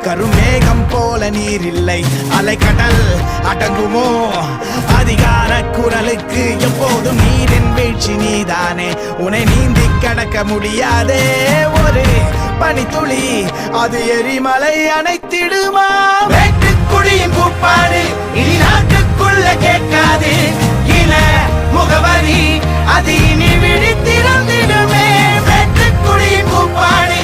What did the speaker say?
கருமேகம் போல நீர் இல்லை, அலைக்கடல் அடங்குமோ? அதிகார குரலுக்கு எப்போதும் நீரின் வீழ்ச்சி நீதானே. உன்னை நீந்தி கடக்க முடியாதே ஒரு பனித்துளி, அது எரிமலை அணைத்திடுமா? வேட்டுக்குடியின் கூப்பாடு இனி நாட்டுக்குள்ள கேட்காது, இன முகவரி அது இனி விழித்திறந்திடுமே. வேட்டுக்குடியின் கூப்பாடு